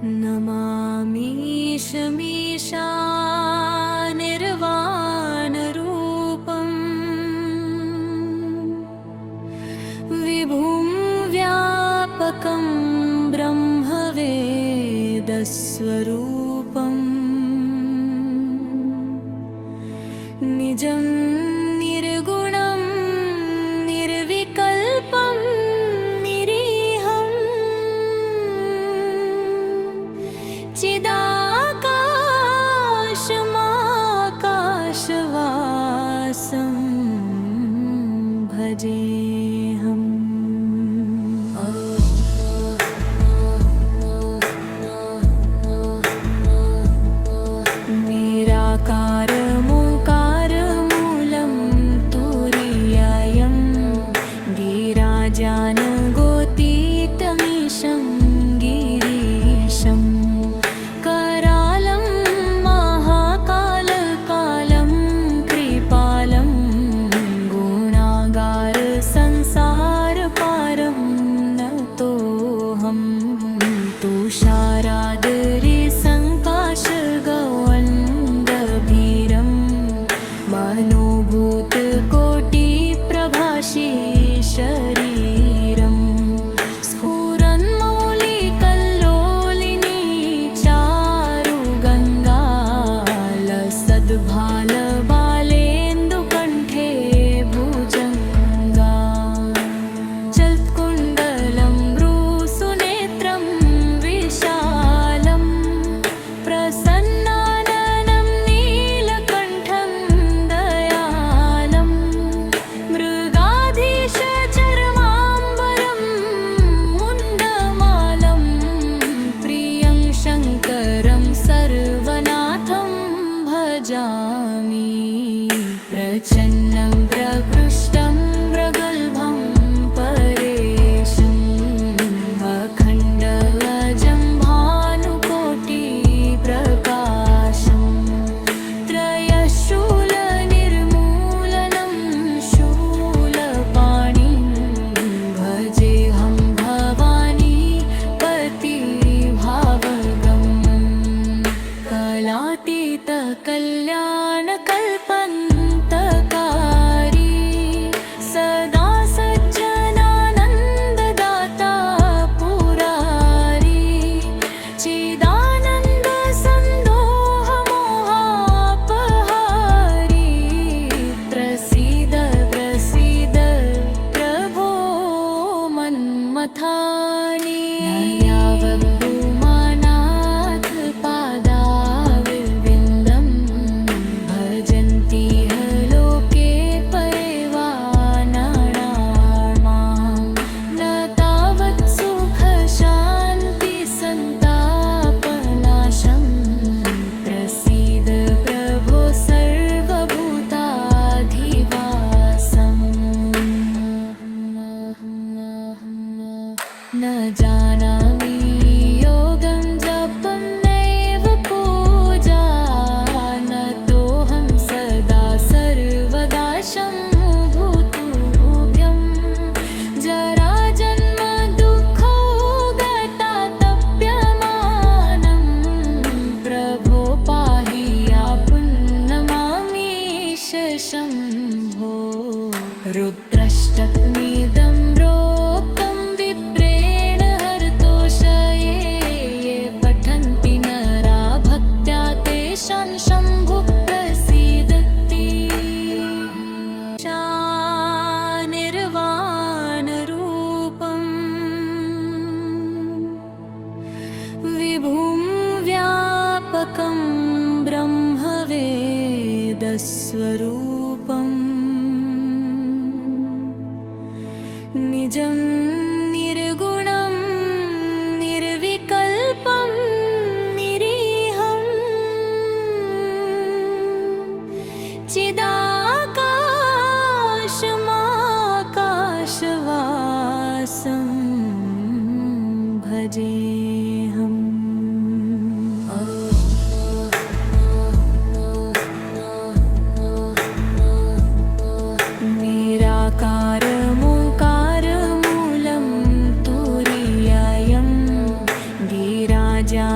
नमामीशमीशानिर्वाणरूपम् विभुं व्यापकं ब्रह्मवेदस्वरूपम् निजं निर्गुणं निर्विकल्पं निरीहं चिदाकाशमाकाशवासं भजेऽहम्। निराकारमोकारमूलं तुरीयायं गिराजानगोतीतमीशं गिरीशं करालं महाकालकालं कृपालं गुणागारसंसारपारं नतोऽहं तुषारादरे सङ्काशगौवन्दभीरं मनोभूतकोटिप्रभाषे शरीरं स्फुरन्मौलिकल्लोलिनी चारुगङ्गालसद्भालबालेन्दुकण्ठे भुजङ्गा चल्कुण्डलं भ्रूसुनेत्रं विशालं प्रसन्नाननं नीलकण्ठं दयालं मृगाधीशचर्माम्बरं मुण्डमालं प्रियं शङ्करं सर्वनाथं भजामि प्रच्छन्नं प्रकृष्टं प्रगल्भं परेशम् अखण्डगजं भानुकोटिप्रकाशं त्रयशूलनिर्मूलनं शूलपाणिं भजेऽहं भवानी पतिभावगम् कलातीतकल्याणकल्पन्तकारी सदा सज्जनानन्ददाता पुरारी चिदानन्दसन्दोहमोहापहारी प्रसीद प्रसीद प्रभो मन्मथानि यावद्भूमानाथ पादाविन्दं भजन्ति ह लोके परिवानाणां न तावत् सुखशान्तिसन्तापनाशं प्रसीद प्रभो सर्वभूताधिवासम् न जानामि योगं जपं नैव पूजा नतोऽहं सदा सर्वदा शम्भुतुभ्यं जराजन्म दुःखौगतातप्यमानं प्रभो पाहि पुन्नमामीश शम्भो रुद्रष्टकमिदं रोक्तं विप्रेण हरतोषये ये पठन्ति नरा भक्त्या तेषां शम्भुः प्रसीदति निर्वाणरूपम् विभुं व्यापकं ब्रह्मवेदस्वरूपम् निजं निर्गुणं निर्विकल्पं निरीहं चिदाकाशमाकाशवासं भजेऽहम्। निराकारमोकारमूलं तुरीयायं गिराजा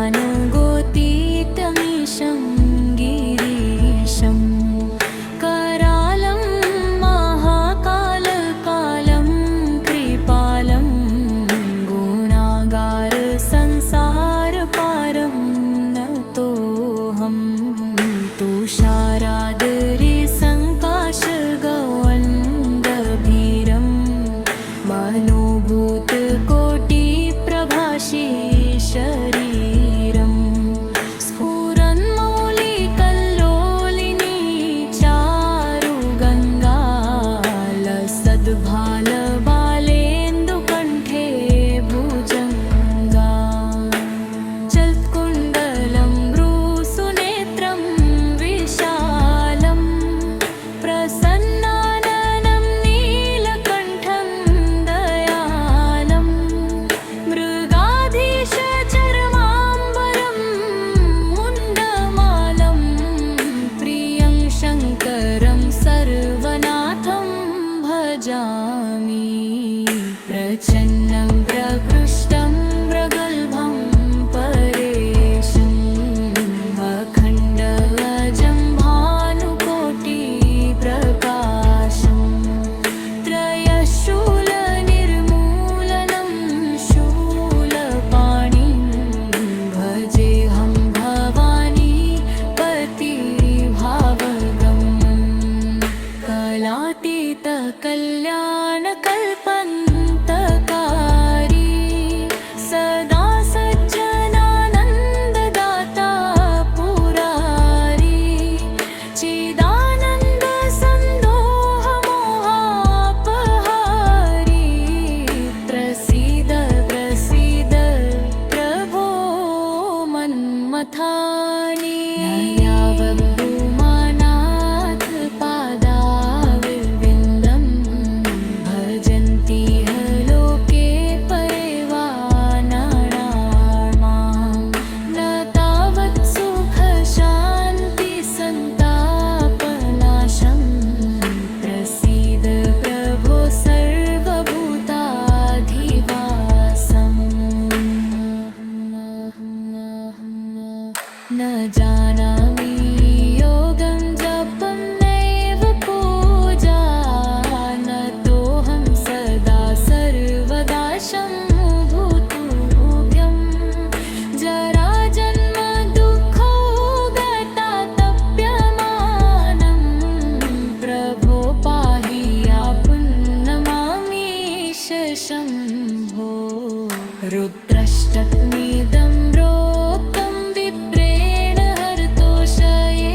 रुद्रष्टकमिदं प्रोक्तं विप्रेण हरतोषये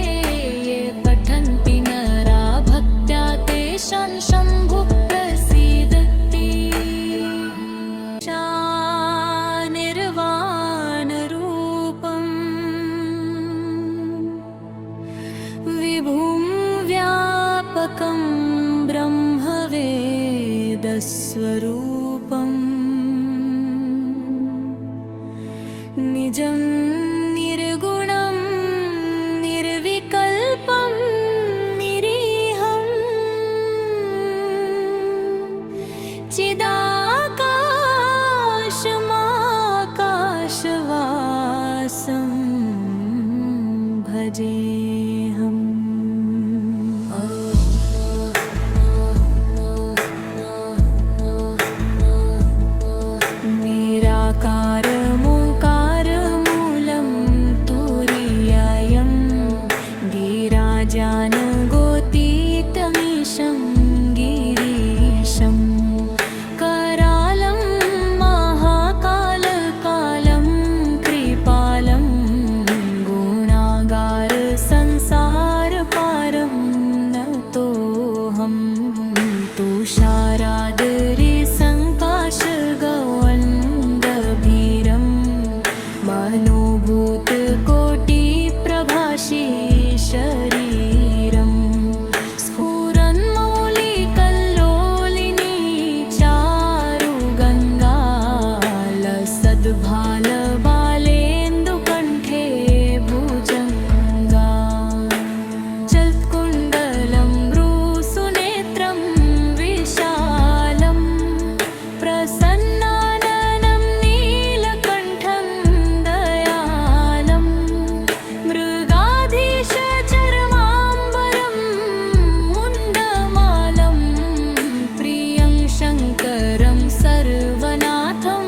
ये पठन्ति नरा भक्त्या तेषां शम्भुः प्रसीदति निर्वाणरूपम् विभुं व्यापकं ब्रह्मवेदस्वरूपम् निजं निर्गुणं निर्विकल्पं निरीहं चिदाकाशमाकाशवासं भजेऽहम् निराकारमोकारमूलं तुरीयायं गिराजानगोतीतमीशं गिरीशं करालं महाकालकालं कृपालं गुणागारसंसारपारं नतोऽहं तुषारादरिसङ्काशगौवन्दभीरं मनोभूतकोटिप्रभाषी शरीरं स्फुरन्मौलिकल्लोलिनी चारुगङ्गालसद्भालबालेन्दुकण्ठे भुजङ्गा चल्कुण्डलं भ्रूसुनेत्रं विशालं प्रसन्नाननं नीलकण्ठं दयालं मृगाधीशचर्माम्बरं मुण्डमालं प्रियं शङ्करं सर्वनाथं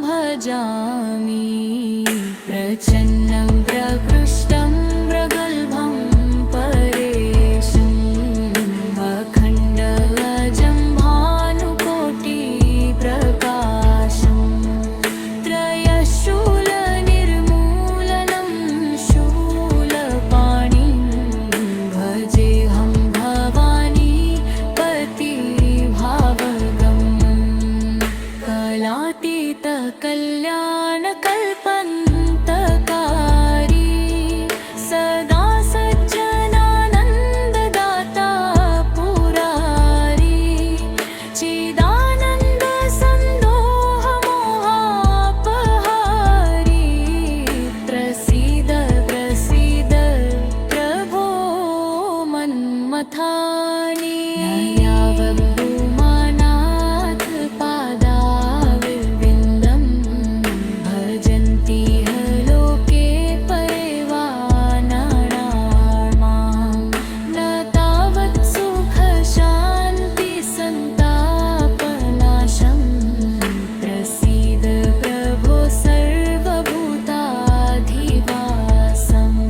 भजामि प्रच्छन्नं प्रकृष्टं प्रगल्भं परेशं अखण्डगजं भानुकोटिप्रकाशं त्रयशूलनिर्मूलनं शूलपाणिं भजेऽहं भवानी पतिभावगम् कलातीतकल्याणकल्पन्तकारी सदा सज्जनानन्ददाता पुरारी चिदानन्दसन्दोहमोहापहारी प्रसीद प्रसीद प्रभो मन्मथानि नयावभूमानाथ पादाविन्दं भजन्ति ह लोके परिवानाणां न तावत् सुखशान्तिसन्तापनाशं प्रसीद प्रभो सर्वभूताधिवासम्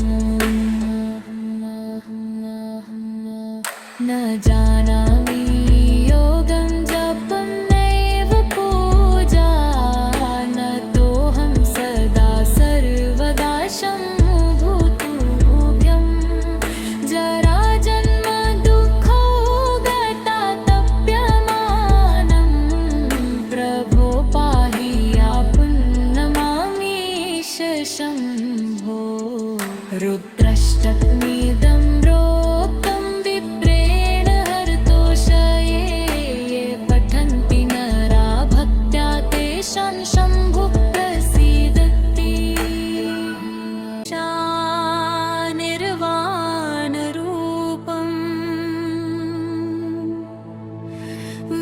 न जानामि योगं जपं नैव पूजा नतोऽहं सदा सर्वदा शम्भुतुभ्यं जराजन्म दुःखौगतातप्यमानं प्रभो पाहि आपुन्नमामीश शम्भो रुद्रष्टकमिदं प्रोक्तं विप्रेण हरतोषये ये पठन्ति नरा भक्त्या तेषां शम्भुः प्रसीदति निर्वाणरूपम्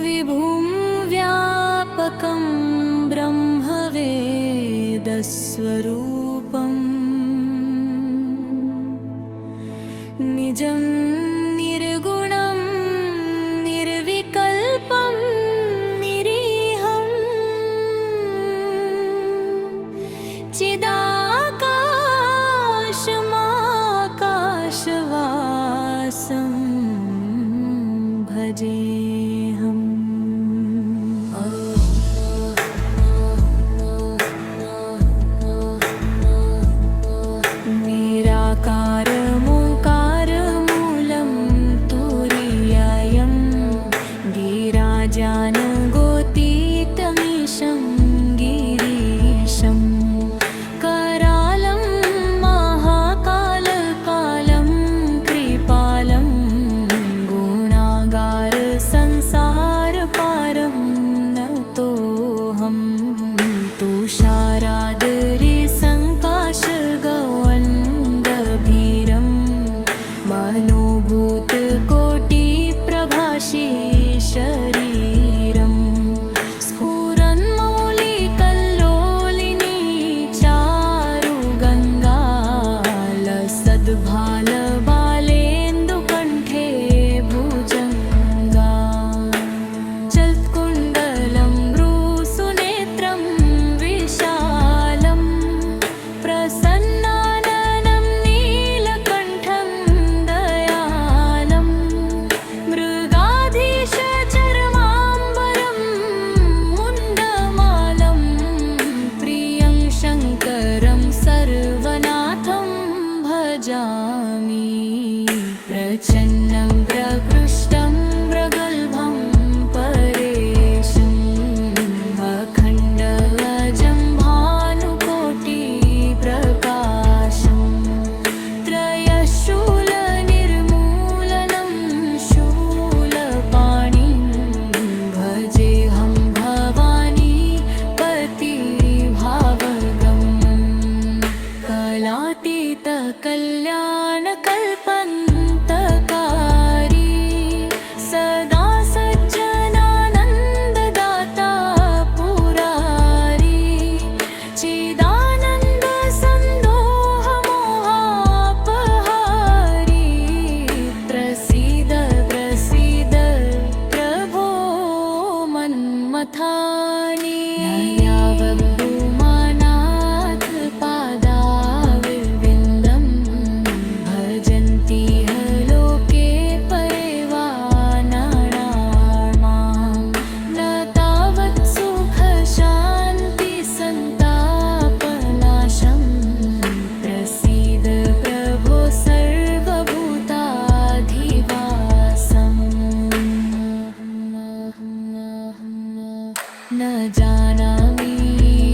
विभुं व्यापकं ब्रह्मवेदस्वरूपम् निजं निर्गुणं निर्विकल्पं निरीहं चिदाकाशमाकाशवासं भजेऽहम् कल्याणकल्पन्तकारी सदा सज्जनानन्ददाता पुरारी चिदानन्द सन्दोहमोहापहारी प्रसीद प्रसीद प्रभो मन्मथानि यावद्भूमानाथ पादाविन्दं भजन्ति लोके परिवानानां न तावत् सुखशान्तिसन्तापनाशं प्रसीद प्रभो सर्वभूताधिवासम् न जानामि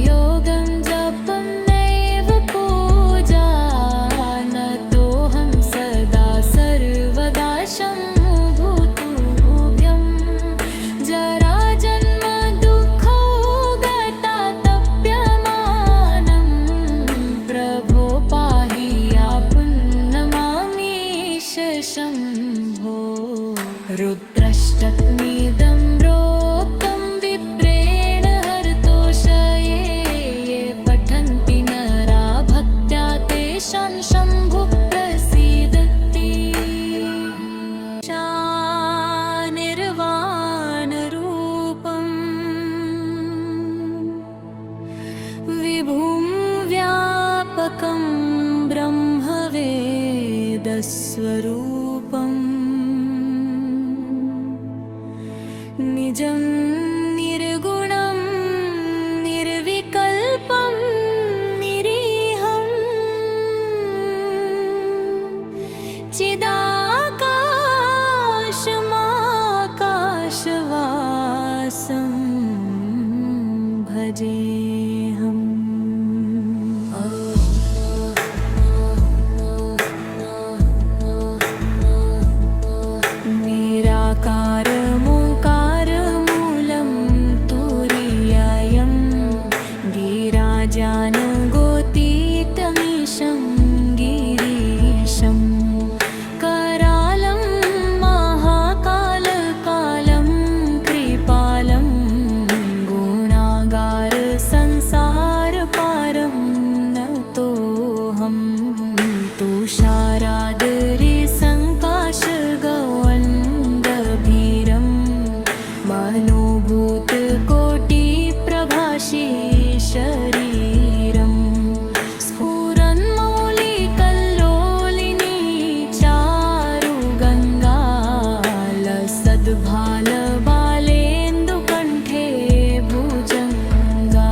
योगं जपं नैव पूजा न तोऽहं सदा सर्वदा शम्भुतुभ्यं जराजन्म दुःखौ गता तप्यमानं प्रभो पाहि पुन्नमामीश शम्भो रुद्रष्टकमिदं प्रोक्तं विप्रेण हरतोषये ये पठन्ति नरा भक्त्या तेषां शम्भुः प्रसीदति निर्वाणरूपम् विभुं व्यापकं ब्रह्मवेदस्वरूपम् निजं निर्गुणं निर्विकल्पं निरीहं चिदाकाशमाकाशवासं भजेऽहम् निराकारमोकारमूलं तुरीयायं गिराजानगोतीतमीशं गिरीशं करालं महाकालकालं कृपालं गुणागारसंसारपारं नतोऽहं तुषारादरे सङ्काशगौवन्दभीरं मनोभूतकोटिप्रभाषी शरीरं स्फुरन्मौलिकल्लोलिनी चारुगङ्गा लसद्भालबालेन्दुकण्ठे भुजङ्गा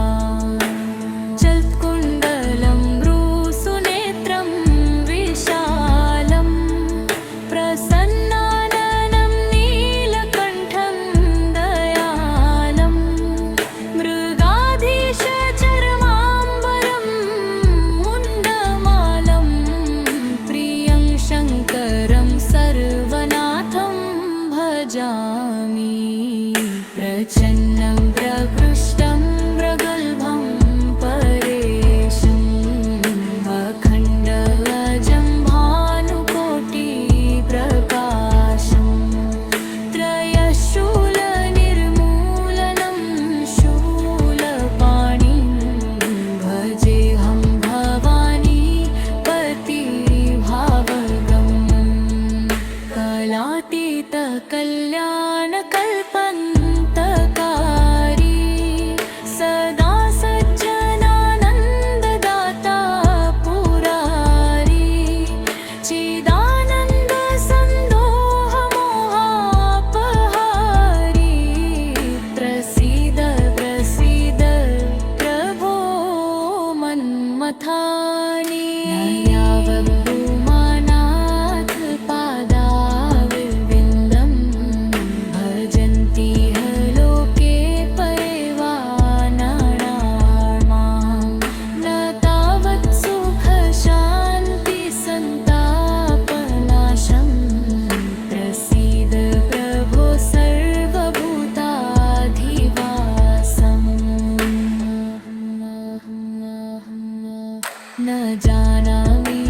चल्कुण्डलं भ्रूसुनेत्रं विशालं प्रसन्नाननं नीलकण्ठं दयालं मृगाधीशचर्माम्बरं मुण्डमालं प्रियं शङ्करं सर्वनाथं भजामि प्रच्छन्नं प्रकृष्टं प्रगल्भं परेशं अखण्डअजं भानुकोटिप्रकाशं त्रयशूलनिर्मूलनं शूलपाणिं भजेऽहं भवानी पतिभावगम् कलातीत कल्याणकल्पन्तकारी सदा सज्जनानन्ददाता पुरारी चिदानन्द सन्दोहमोहापहारी प्रसीद प्रसीद प्रभो मन्मथानि यावद्भूमानाथ पादाविन्दं भजन्ति लोके परिवानानां न तावत् सुखशान्तिसन्तापनाशं प्रसीद प्रभो सर्वभूताधिवासम् न जानामि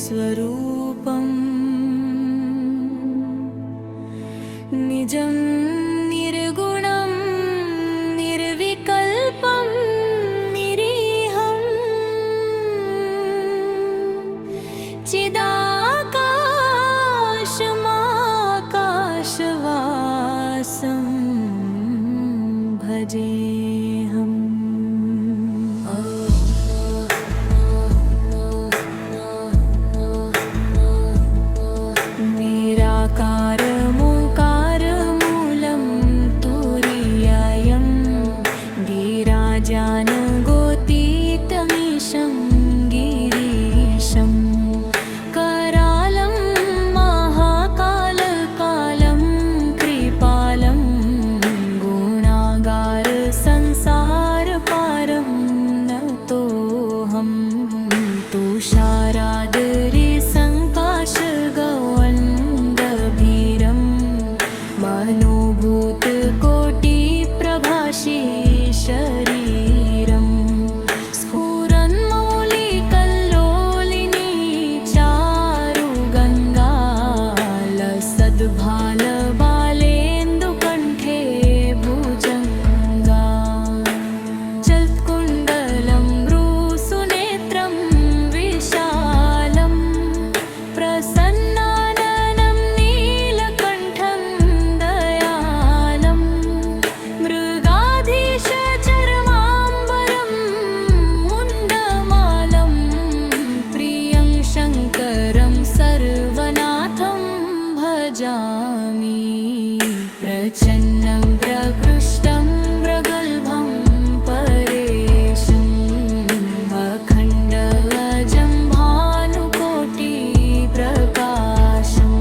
वेदस्वरूपम् निजं निर्गुणं निर्विकल्पं निरीहं चिदाकाशमाकाशवासं भजेऽहम्। निराकारमोकारमूलं तुरीयायं गिराजानगोतीतमीशं गिरीशं करालं महाकालकालं कृपालं गुणागारसंसारपारं नतोऽहं तुषारादरिसङ्काशगौवन्दभीरं मनोभूतकोटिप्रभाषी शरीरं स्फुरन्मौलिकल्लोलिनी चारुगङ्गालसद्भालबालेन्दुकण्ठे भुजङ्गा चल्कुण्डलं भ्रूसुनेत्रं विशालं प्रसन्नाननं नीलकण्ठं दयालं मृगाधीशचर्माम्बरं मुण्डमालं प्रियं शङ्करं सर्वनाथं भजामि प्रचन्नं प्रकृष्टं प्रगल्भं परेशं अखण्डवजं भानुकोटिप्रकाशं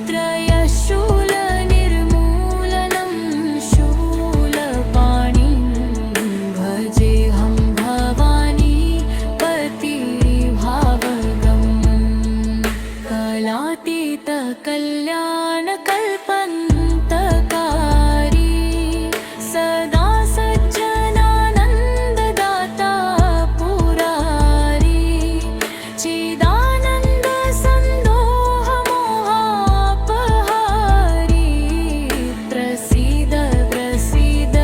त्रयशूलनिर्मूलनं शूलपाणिं भजेऽहं भवानी पतिभावगम् कलातीतकल्याणकल्पन्तकारी सदा सज्जनानन्ददाता पुरारी चिदानन्दसन्दोहमोहापहारी प्रसीद प्रसीद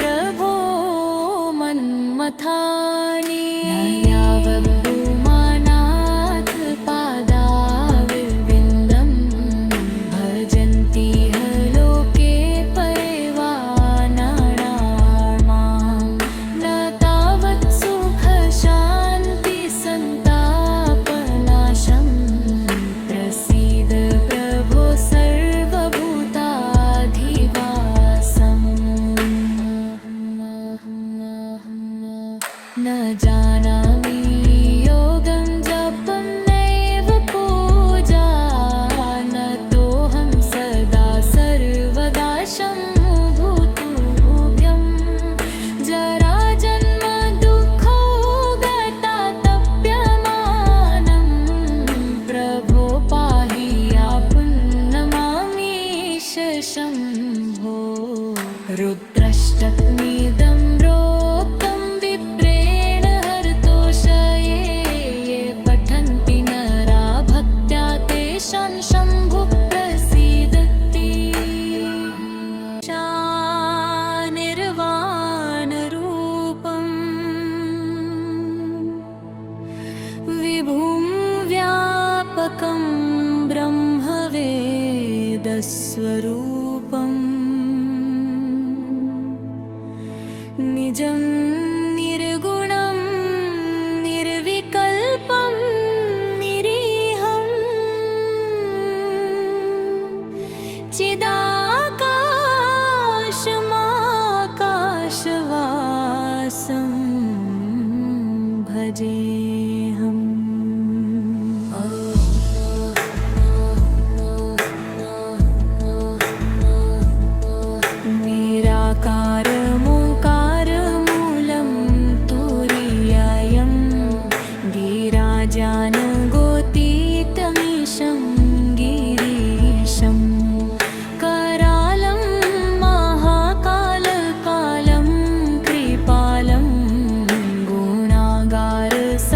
प्रभो मन्मथानि यावद्भूमानाथ पादाविन्दं भजन्ति ह लोके परिवानाणां न तावत् सुखशान्तिसन्तापनाशं प्रसीद प्रभो सर्वभूताधिवासम् न जानामि योगं जपं नैव पूजा नतोऽहं सदा सर्वदा शम्भुतुभ्यं जराजन्म दुःखौगतातप्यमानं प्रभो पाहि आपुन्नमामीश शम्भो रुद्रष्टकमिदं प्रोक्तं विप्रेण हरतोषये ये पठन्ति नरा भक्त्या तेषां शम्भुः प्रसीदति निर्वाणरूपं विभुं व्यापकं ब्रह्मवेदस्वरूपम् निजं निर्गुणं निर्विकल्पं निरीहं चिदाकाशमाकाशवासं भजेऽहम्। निराकारमोकारमूलं तुरीयायं गिराजानगोतीतमीशं गिरीशं करालं महाकालकालं कृपालं गुणागारस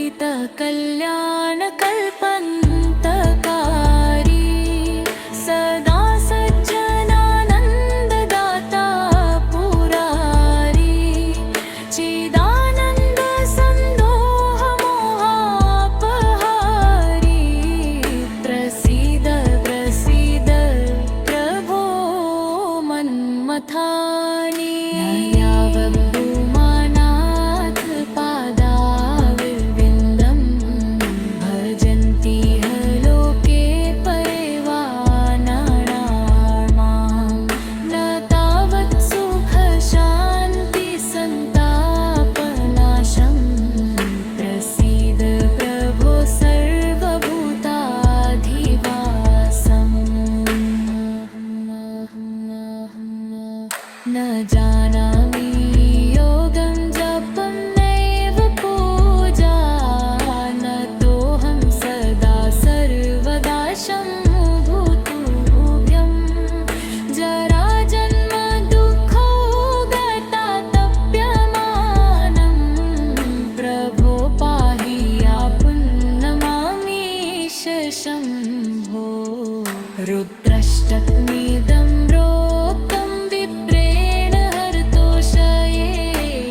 कल्याणकल्पन्तकारी सदा सज्जनानन्ददाता पुरारी चिदानन्द सन्दोहमोहापहारी प्रसीद प्रसीद प्रभो मन्मथानि यावद्भूमानाथ पादाविन्दं भजन्ति लोके परिवानानां न तावत् सुखशान्तिसन्तापनाशं प्रसीद प्रभो सर्वभूताधिवासम् न जानामि योगं जपं नैव पूजा न तोऽहं सदा सर्वदा शम्भुतुभ्यं जराजन्म दुःखौ गता तप्यमानं प्रभो पाहि पुन्नमामीश शम्भो रुद्रष्टकमिदं रोक्तं विप्रेण हरतोषये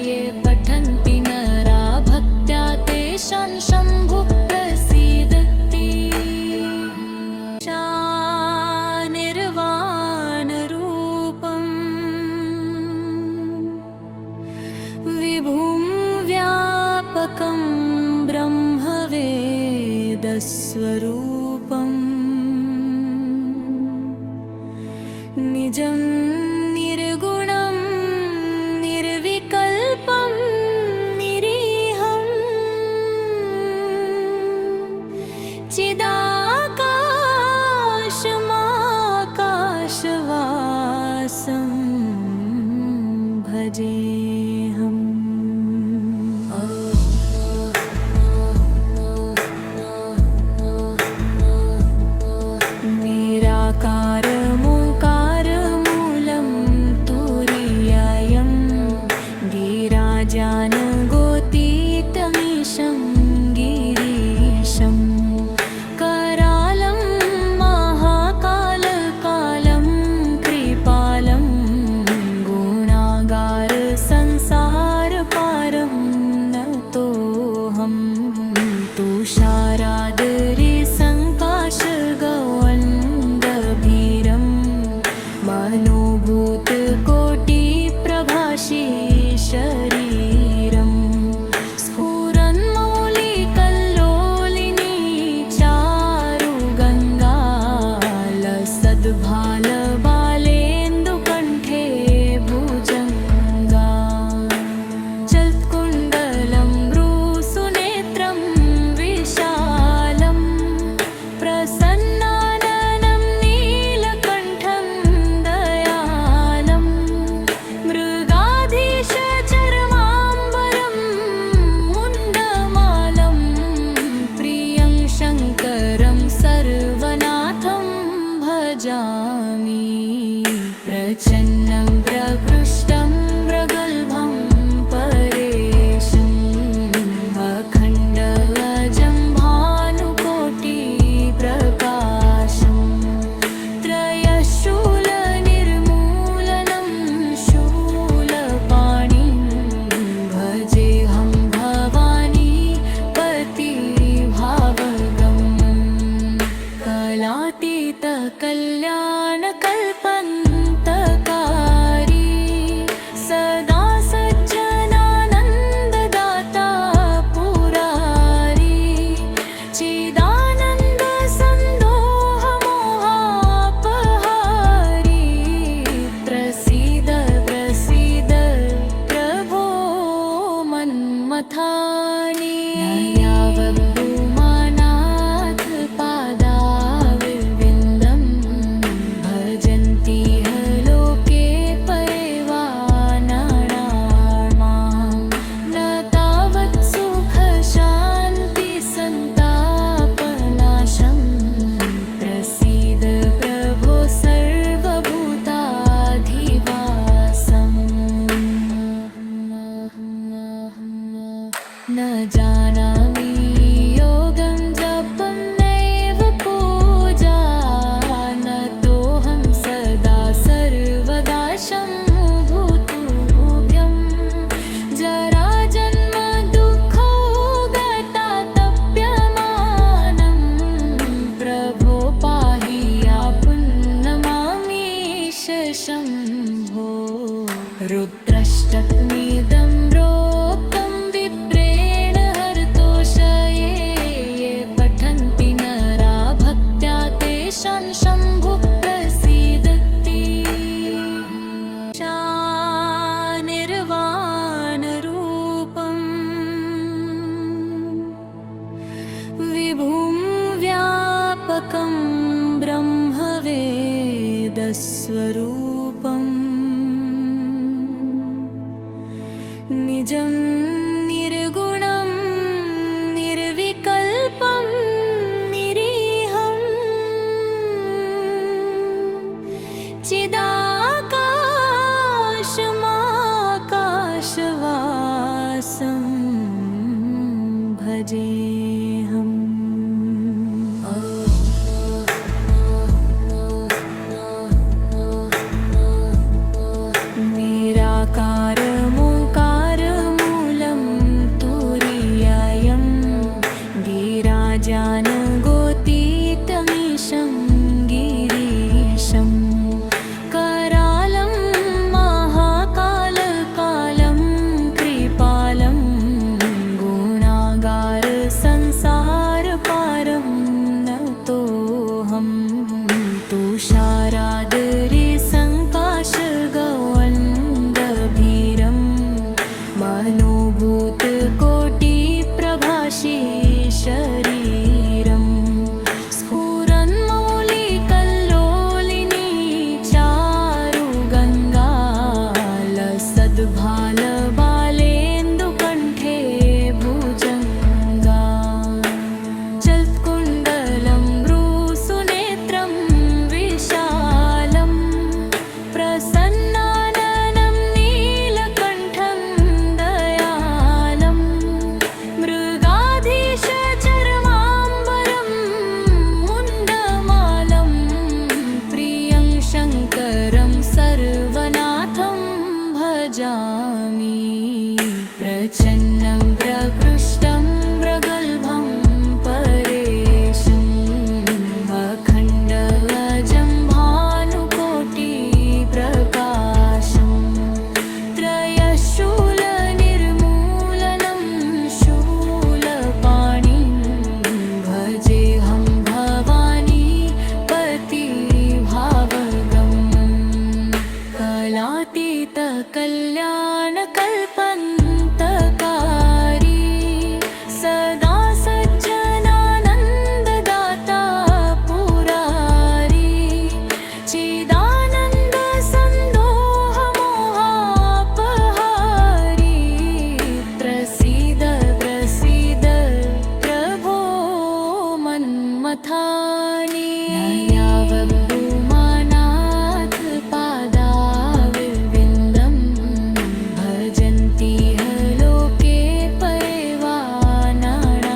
ये पठन्ति नरा भक्त्या तेषां शम्भु प्रसीदति निर्वाणरूपम् विभुं व्यापकं ब्रह्मवेदस्वरूपम् निजं निर्गुणं निर्विकल्पं निरीहं चिदाकाशमाकाशवासं भजेऽहम् निराकारमोकारमूलं तुरीयायं गिराजानगोतीतमीशं गिरीशं करालं महाकालकालं कृपालं गुणागारसंसारपारं नतोऽहं तुषारादरे सङ्काशगौवन्दभीरं मनोभूतकोटिप्रभाषी शरीरं स्फुरन्मौलिकल्लोलिनी चारुगङ्गा लसद्भालबालेन्दुकण्ठे भुजङ्गा चल्कुण्डलं भ्रूसुनेत्रं विशालं प्रसन्नाननं नीलकण्ठं दयालं मृगाधीशचर्माम्बरं मुण्डमालं प्रियं शङ्करं सर्वनाथं भजामि प्रच्छन्नं प्रकृष्टं प्रगल्भं परेशं अखण्डगजं भानुकोटिप्रकाशं त्रयशूलनिर्मूलनं शूलपाणिं भजेऽहं भवानी पतिभावगम् कलातीत कल्याणकल्पन्तकारी सदा सज्जनानन्ददाता पुरारी चिदानन्द सन्दोहमोहापहारी प्रसीद प्रसीद प्रभो मन्मथानि यावद्भूमानाथ पादाविन्दं भजन्ति लोके परिवानानां न तावत् सुखशान्तिसन्तापनाशं प्रसीद प्रभो सर्वभूताधिवासम् न जानामि स्वरूपम् निजं निर्गुणं निर्विकल्पं निरीहं चिदाकाशमाकाशवासं भजेऽहम्। निराकारमोकारमूलं तुरीयायं गिराजानगोतीतमीशं गिरीशं करालं महाकालकालं कृपालं गुणागारसंसारपारं नतोऽहं तुषारादरिसङ्काशगौवन्दभीरं मनोभूतकोटिप्रभाषी शरीरं स्फुरन्मौलिकल्लोलिनी चारुगङ्गा लसद्भालबालेन्दुकण्ठे भुजङ्गा चल्कुण्डलं भ्रूसुनेत्रं विशालं प्रसन्नाननं नीलकण्ठं दयालं मृगाधीशचर्माम्बरं मुण्डमालं प्रियं शङ्करं सर्वनाथं भजामि प्रच्छन्नं प्रकृष्टं प्रगल्भं परेशं अखण्डगजं भानुकोटिप्रकाशं त्रयशूलनिर्मूलनं शूलपाणिं भजेऽहं भवानी पतिभावगम् कलातीतकल्याणकल्पन्तकारी सदा सज्जनानन्ददाता पुरारी चिदानन्दसन्दोहमोहापहारी प्रसीद प्रसीद प्रभो मन्मथानि यावद्भूमानाथ पादाविन्दं भजन्ति ह लोके परिवानानां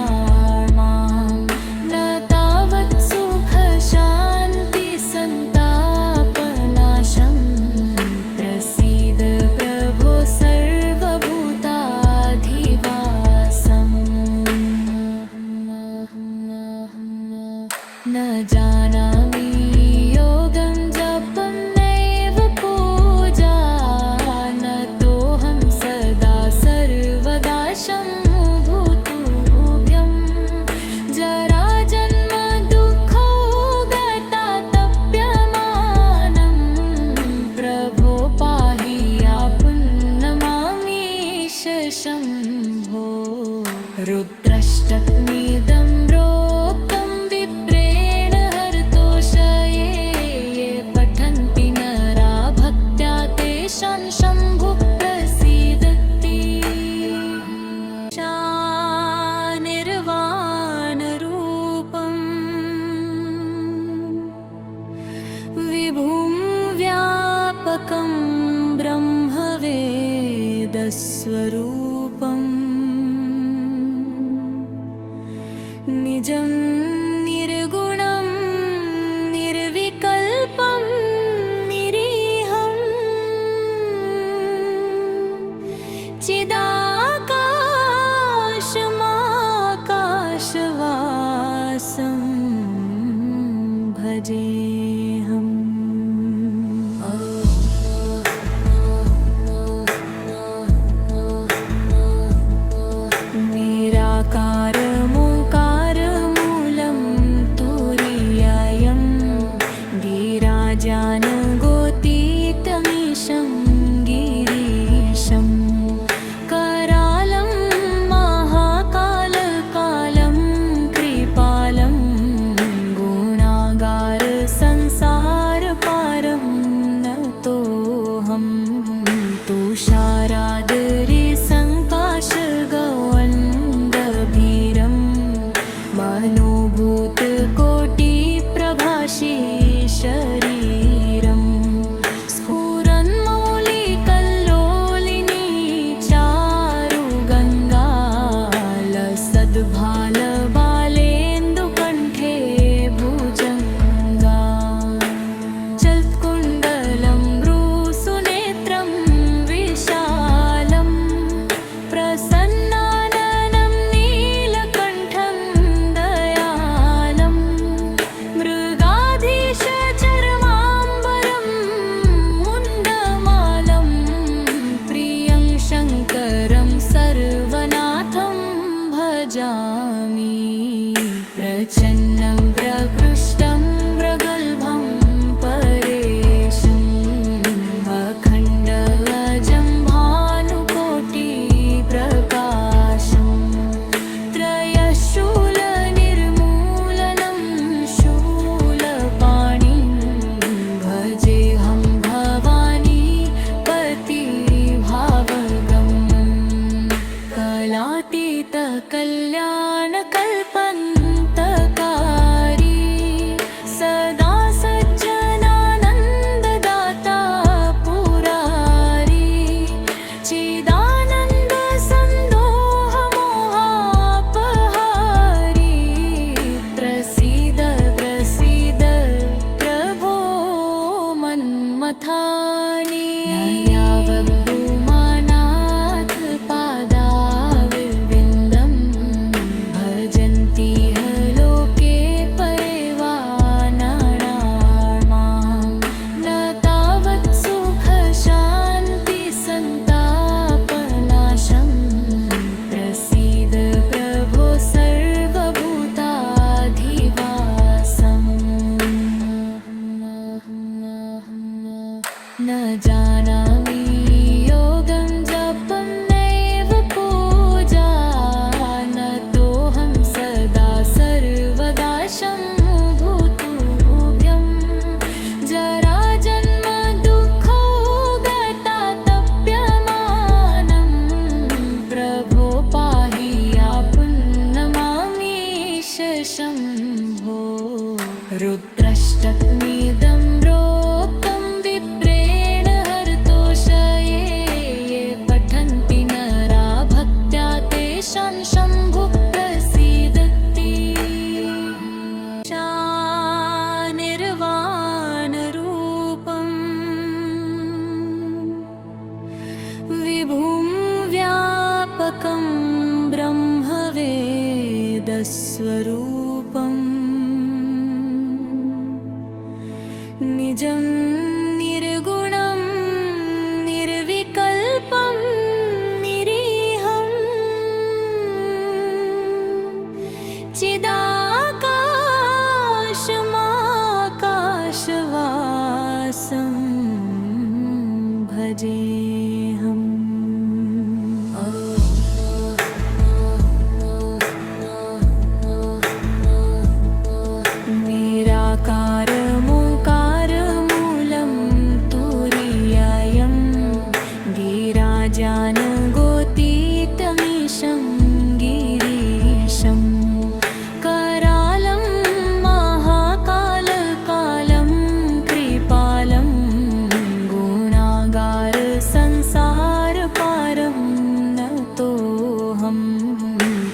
न तावत् सुखशान्तिसन्तापनाशं प्रसीद प्रभो सर्वभूताधिवासम् न जानामि योगं जपं नैव पूजा नतोऽहं सदा सर्वदा शम्भुतुभ्यं जराजन्म दुःखौगतातप्यमानं प्रभो पाहि आपुन्नमामीश शम्भो रुद्रष्टकमिदं प्रोक्तं विप्रेण हरतोषये ये पठन्ति नरा भक्त्या तेषां शम्भुः प्रसीदति निर्वाणरूपं विभुं व्यापकं ब्रह्मवेदस्वरूपम् निजं निर्गुणं निर्विकल्पं निरीहं चिदाकाशमाकाशवासं भजेऽहम्। निराकारमोकारमूलं भजामि प्रच्छन्नं प्रकृष्टं प्रगल्भं परेशम् अखण्डगजं भानुकोटिप्रकाशम् त्रयशूलनिर्मूलनं शूलपाणिं भजेऽहं भवानी पतिभावगम् कलातीत कल्याणकल्पन्तकारी सदा सज्जनानन्ददाता पुरारी चिदानन्द सन्दोहमोहापहारी प्रसीद प्रसीद प्रभो मन्मथानि यावद्भूमानाथ पादाविन्दं भजन्ति लोके परिवानानां न तावत् सुखशान्तिसन्तापनाशं प्रसीद प्रभो सर्वभूताधिवासम् न जानामि योगं जपं नैव पूजा न तोऽहं सदा सर्वदा शम्भुतुभ्यं जराजन्म दुःखौ गता तप्यमानं प्रभो पाहि पुन्नमामीश शम्भो रुद्रष्टकमिदं रोक्तं विप्रेण हरतोषये ये पठन्ति नरा भक्त्या तेषां शम्भु प्रसीदति निर्वाणरूपम् विभुं व्यापकं ब्रह्मवेदस्वरूपम् निजं निर्गुणं निर्विकल्पं निरीहं चिदाकाशमाकाशवासं भजेऽहम् निराकारमोकारमूलं तुरीयायं गिराजानगोतीतमीशं गिरीशं करालं महाकालकालं कृपालं गुणागारसंसारपारं नतोऽहं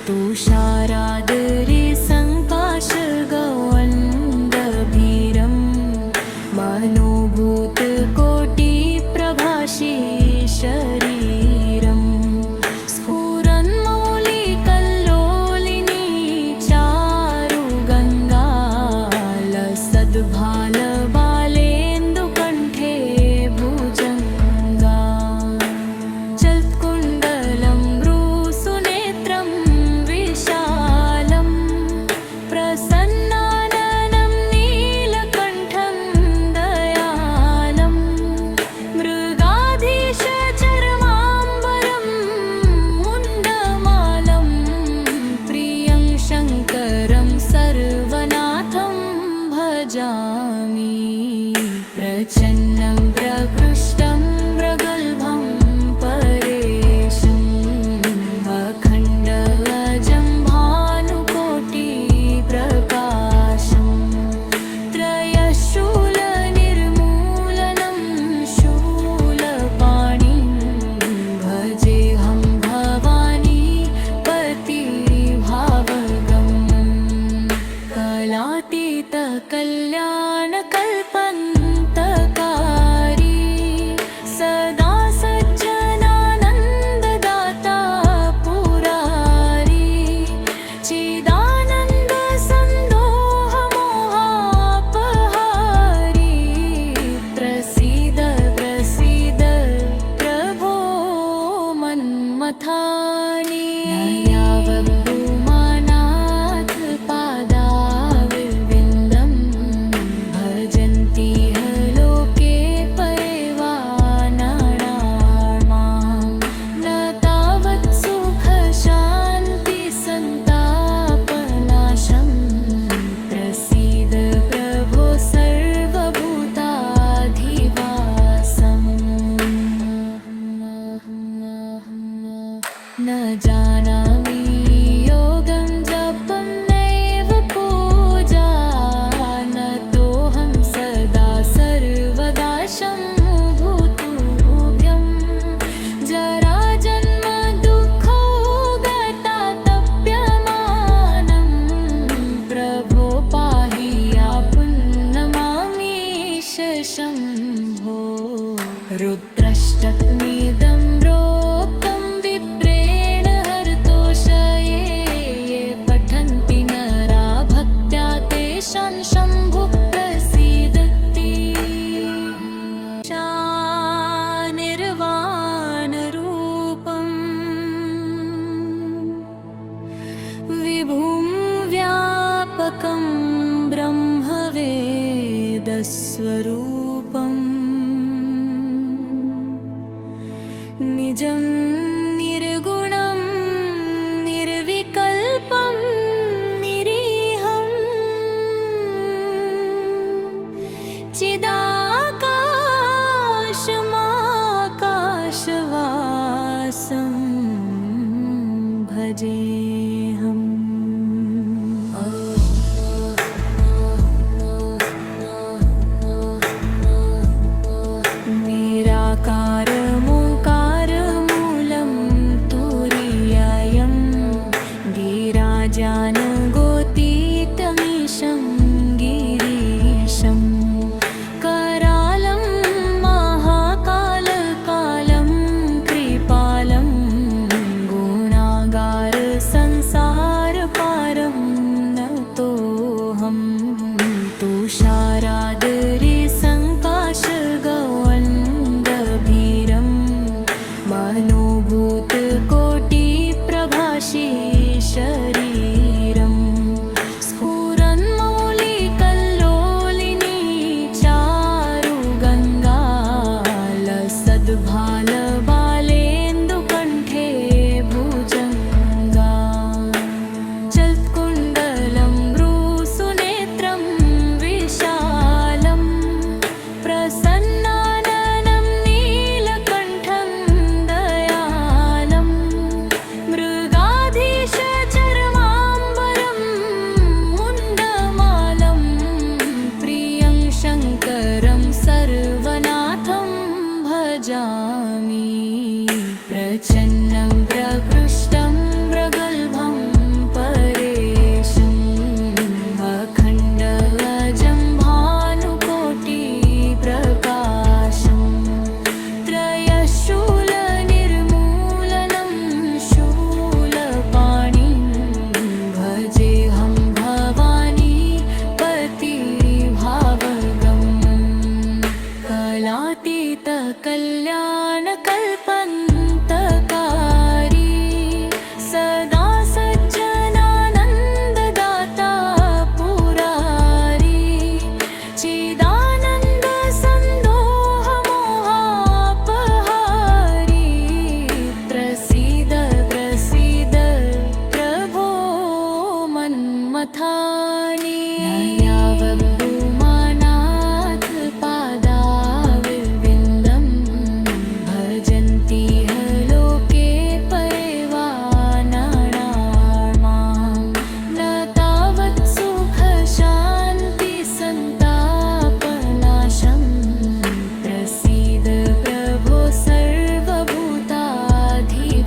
तुषारादरे सङ्काशगौवन्दभीरं मनोभूतकोटिप्रभाषी शरीरं स्फुरन्मौलिकल्लोलिनी चारुगङ्गालसद्भालबालेन्दुकण्ठे भुजङ्गा चल्कुण्डलं भ्रूसुनेत्रं विशालम् रुद्रष्टकमिदं प्रोक्तं विप्रेण हरतोषये ये पठन्ति नरा भक्त्या तेषां शम्भुः प्रसीदति निर्वाणरूपम् विभुं व्यापकं ब्रह्मवेदस्वरूपम् निजं निर्गुणं निर्विकल्पं निरीहं चिदाकाशमाकाशवासं भजेऽहम् निराकारमोकारमूलं तुरीयायं गिराजानगोतीतमीशं गिरीशं करालं महाकालकालं कृपालं गुणागारसंसारपारं नतोऽहं तुषारादरिसङ्काशगौवन्दभीरं मनोभूतकोटिप्रभाषी शरीरं स्फुरन्मौलिकल्लोलिनी चारुगङ्गालसद्भालबालेन्दुकण्ठे भुजङ्गा चल्कुण्डलं भ्रूसुनेत्रं विशालं प्रसन्नाननं नीलकण्ठं दयालं मृगाधीशचर्माम्बरं मुण्डमालं प्रियं शङ्करं सर्वनाथं भजामि प्रच्छन्नं प्रकृष्टं प्रगल्भं परेशम् अखण्डगजं भानुकोटिप्रकाशं त्रयशूलनिर्मूलनं शूलपाणिं भजेऽहं भवानी पतिभावगम् कलातीतकल्याणकल्पन्तकारी सदा सज्जनानन्ददाता पुरारी चिदानन्दसन्दोहमोहापहारी प्रसीद प्रसीद प्रभो मन्मथानि नयावभूमानाथ पादाविन्दं भजन्ति ह लोके परिवानानां न तावत् सुखशान्तिसन्तापनाशं प्रसीद प्रभो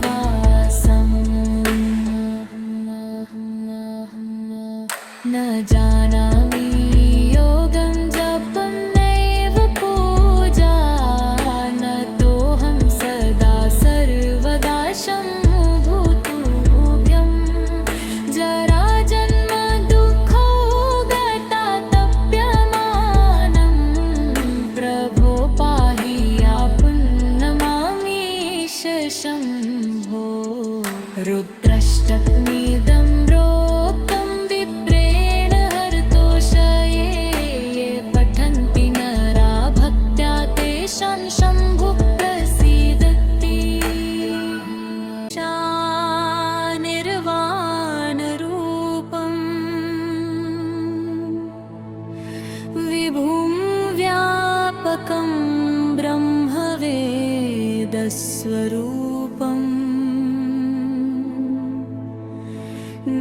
सर्वभूताधिवासम् न जानामि योगं जपं नैव पूजा नतोऽहं सदा सर्वदा शम्भुतुभ्यं जराजन्म दुःखौगतातप्यमानं प्रभो पाहि आपुन्नमामीश शम्भो रुद्रष्टकमिदं प्रोक्तं विप्रेण हरतोषये ये पठन्ति नरा भक्त्या तेषां शम्भुः प्रसीदति निर्वाणरूपम् विभुं व्यापकं ब्रह्मवेदस्वरूपम्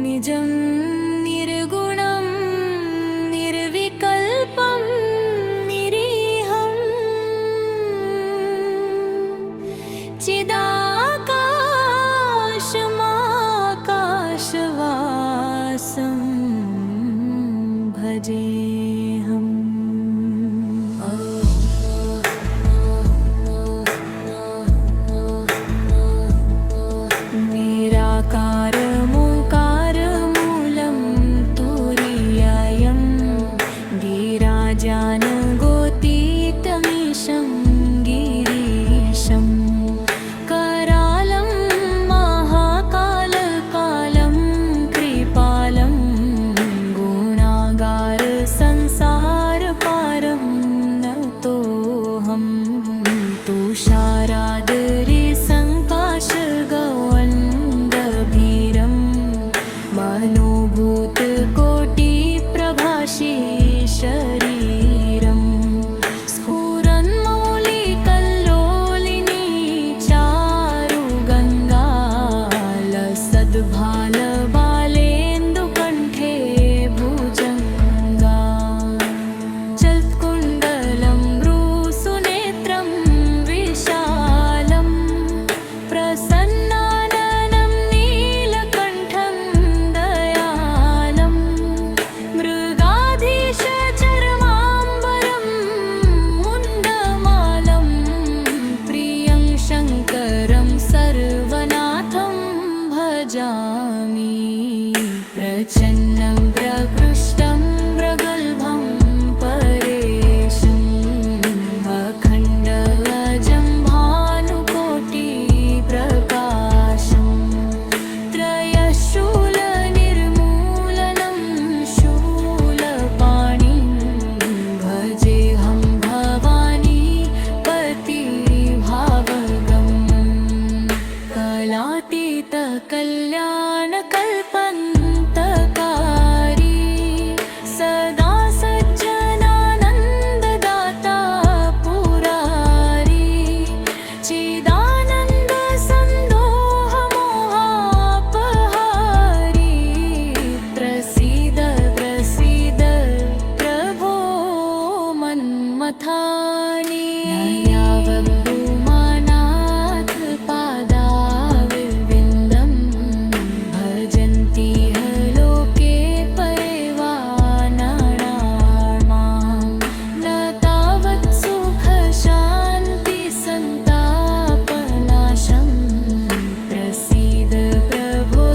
निजं निर्गुणं निर्विकल्पं निरीहं चिदाकाशमाकाशवासं भजेऽहम् प्रच्छन्नं प्रकृष्टं प्रगल्भं परेशम् अखण्डगजं भानुकोटिप्रकाशम् त्रयशूलनिर्मूलनं शूलपाणिं भजेऽहं भवानी पतिभावगम् कलातीतकल्याणकल्पन्तकारी सदा सज्जनानन्ददाता पुरारी चिदानन्दसन्दोहमोहापहारी प्रसीद प्रसीद प्रभो मन्मथानि यावद्भूमानाथ पादाविन्दं भजन्ति ह लोके परिवानराणां न तावत् सुखशान्तिसन्तापनाशं प्रसीद प्रभो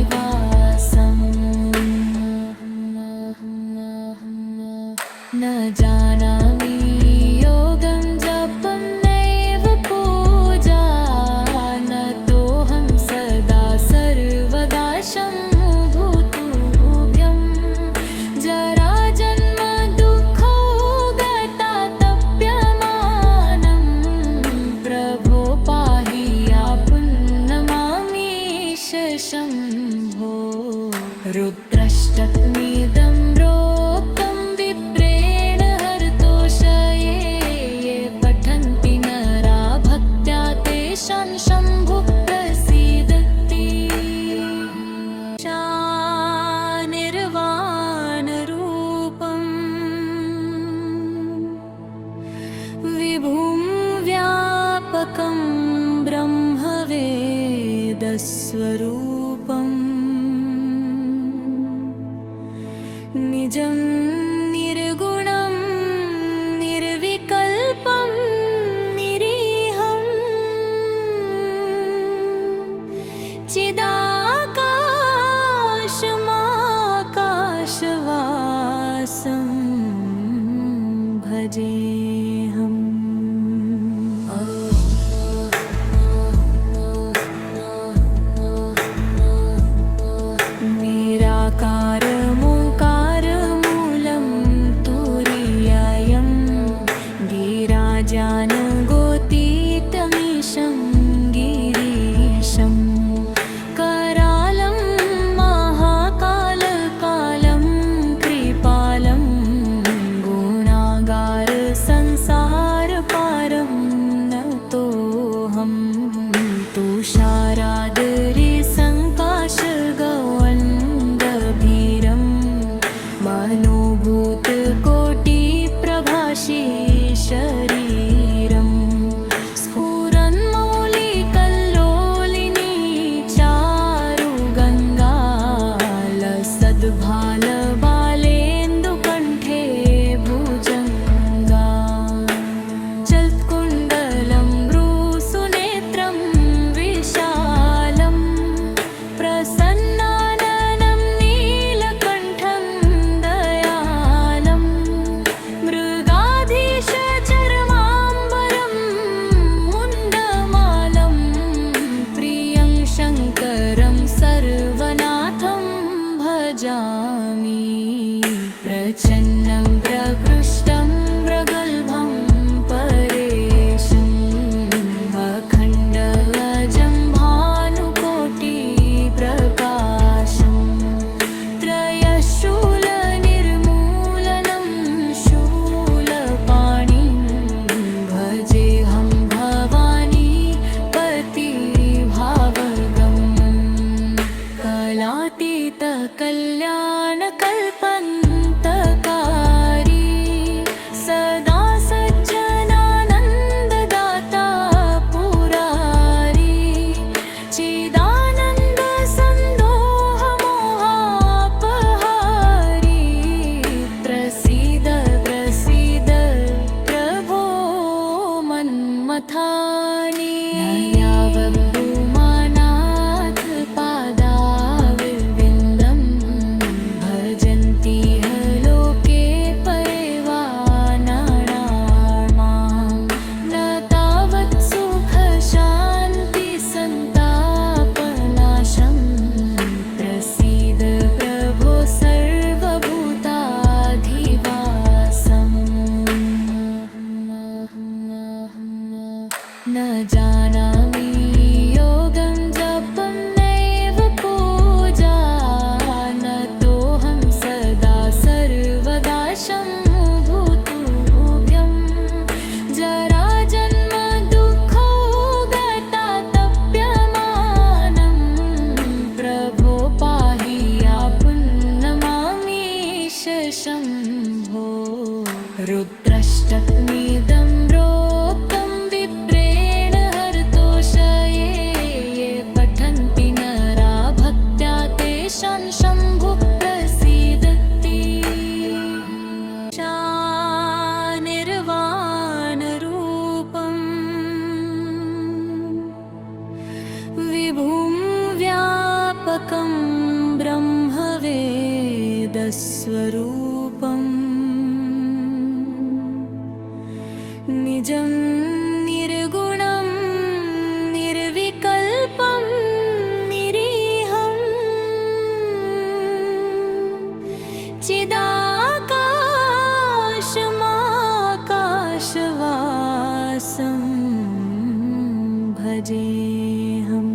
सर्वभूताधिवासम् न जानामि योगं जपं नैव पूजा न तोऽहं सदा सर्वदा शम्भुतुभ्यं जराजन्म दुःखौ गता तप्यमानं प्रभो पाहि पुन्नमामीश शम्भो रुद्रष्टकमिदं रोक्तं विप्रेण हरतोषये ये पठन्ति नरा भक्त्या तेषां शम्भुः प्रसीदति निर्वाणरूपम् विभुं व्यापकं ब्रह्मवेदस्वरूपम् निजं निर्गुणं निर्विकल्पं निरीहं चिदाकाशमाकाशवासं भजेऽहम् निराकारमोकारमूलं तुरीयायं गिराजानगोतीतमीशं गिरीशं करालं महाकालकालं कृपालं गुणागारस रुद्रष्टकमिदं प्रोक्तं विप्रेण हरतोषये ये पठन्ति नरा भक्त्या तेषां शम्भुः प्रसीदति निर्वाणरूपम् विभुं व्यापकं ब्रह्मवेदस्वरूपम् निजं निर्गुणं निर्विकल्पं निरीहं चिदाकाशमाकाशवासं भजेऽहम्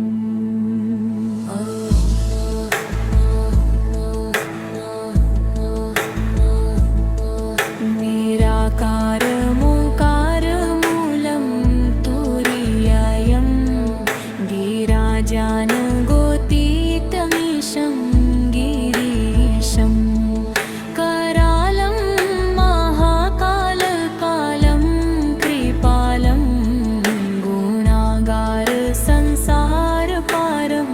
निराकारमोकारमूलं तुरीयायं गिराजानगोतीतमीशं गिरीशं करालं महाकालकालं कृपालं गुणागारसंसारपारं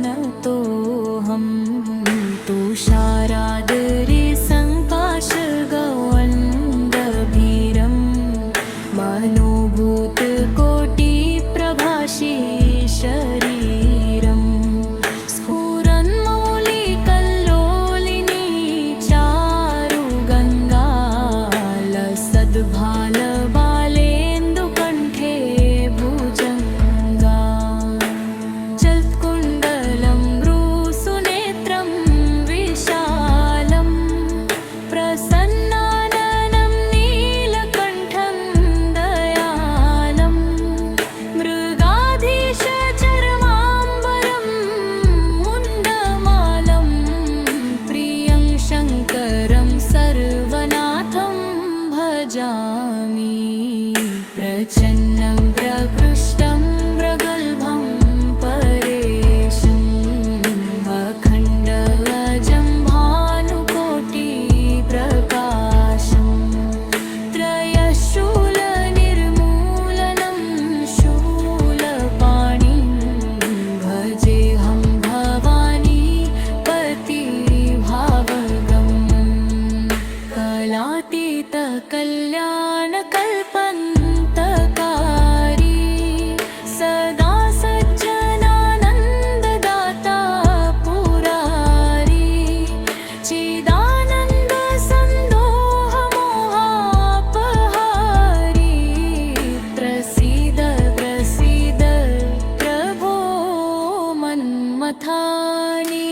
नतोऽहं तुषारादरिसङ्काशगौवन्दभीरं मनोभूतकोटिप्रभाषी शरीरं स्फुरन्मौलिकल्लोलिनी चारुगङ्गालसद्भालबालेन्दुकण्ठे भुजङ्गा चल्कुण्डलं भ्रूसुनेत्रं विशालं प्रसन्नाननं नीलकण्ठं दयालं मृगाधीशचर्माम्बरं मुण्डमालं प्रियं शङ्करं सर्वनाथं भजामि प्रच्छन्नं प्रकृष्टं प्रगल्भं परेशं अखण्डगजं भानुकोटिप्रकाशं त्रयशूलनिर्मूलनं शूलपाणिं भजेऽहं भवानी पतिभावगम् कलातीतकल्याणकल्पन्तकारी सदा सज्जनानन्ददाता पुरारी चिदानन्दसन्दोहमोहापहारी प्रसीद प्रसीद प्रभो मन्मथानि